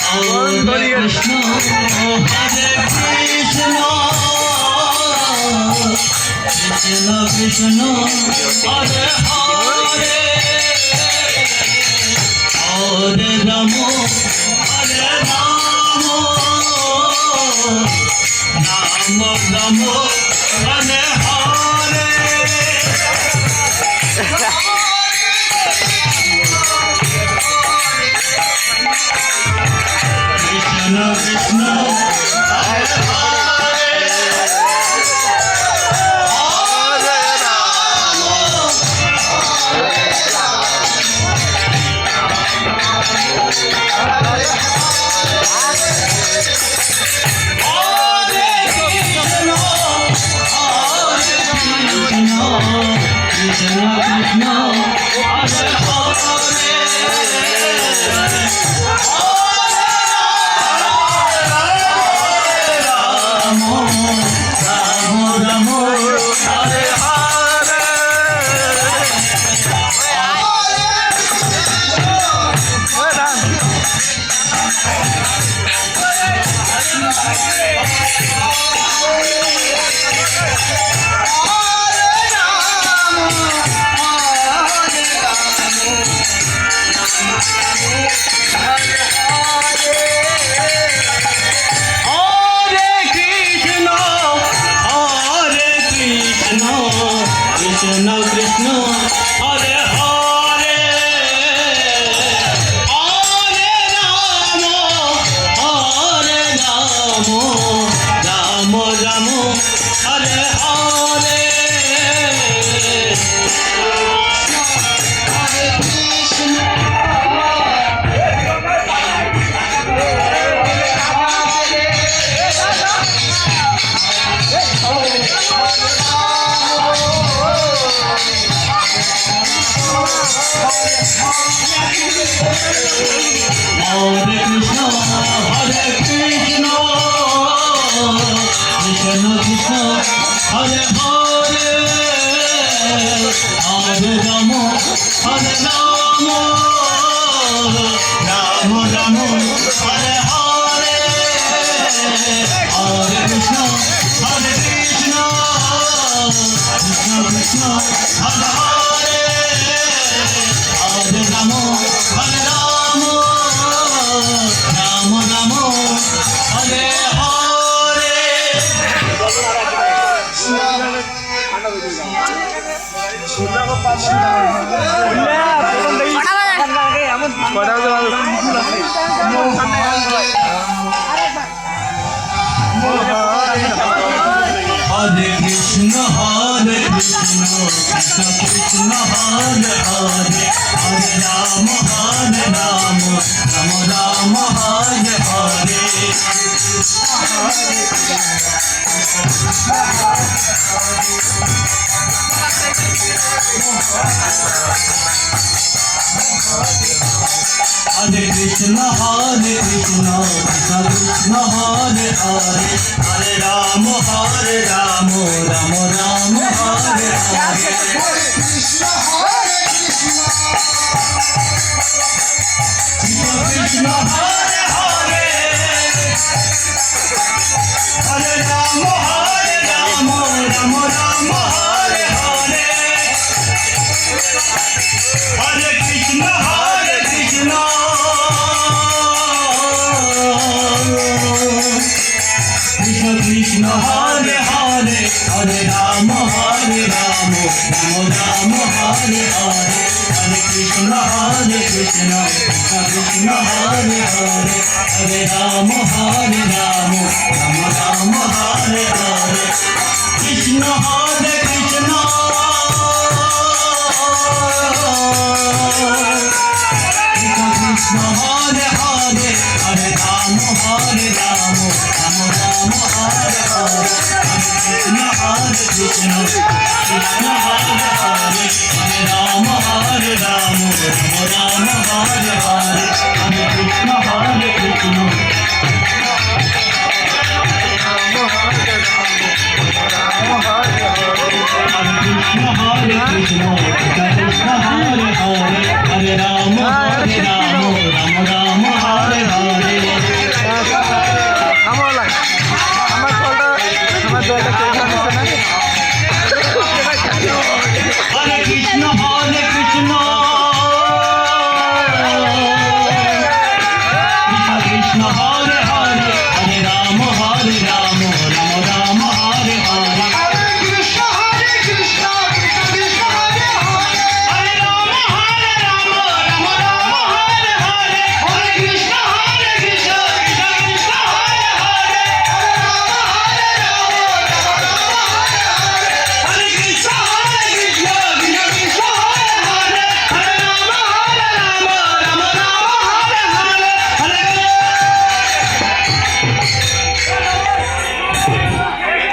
Hare Krishna, Hare Krishna, Krishna Krishna, Hare Hare, Hare Rama, Hare Rama, Rama Rama, Hare Hare. Krishna Krishna, Hare Hare, Hare Rama, Krishna Krishna, Hare Krishna Krishna, Hare Hare, Hare Rama, Hare Rama, Rama Rama, Hare Hare. Hare Krishna, Hare Krishna, Krishna Krishna, Hare Hare, Hare Rama, Hare Rama, Rama Rama, Hare Hare, Hare Krishna, Hare Krishna, Krishna Krishna, Hare Hare, Hare Rama, Hare Rama, Rama Rama, Hare Hare. Hare Krishna, Hare Krishna, Krishna Krishna, Hare Hare, Hare Rama, Hare Rama, Rama Rama, Hare Hare. Hare Krishna, Hare Krishna, Krishna Krishna, Hare Hare, Hare Rama, Hare Rama, Rama Rama, Hare Hare. Krishna, Hare Krishna, Krishna Krishna, Hare Hare, Hare Rama, Hare Rama, Rama Rama, Hare Hare. Hare Krishna, Hare Krishna, Krishna Krishna, Hare Hare, Hare Rama, Hare Rama, Rama Rama, Hare Hare. Hare Krishna, Hare Krishna, Krishna Krishna, Hare Hare, Hare Rama, Hare Rama, Rama Rama, Hare Hare. Krishna, Hare Krishna, Krishna Hare Hare, Hare Rama, Hare Rama, Rama Rama, Hare Hare. Krishna Hare Krishna, Krishna Hare Hare, Hare Rama, Hare Rama, Rama Rama, Hare Hare.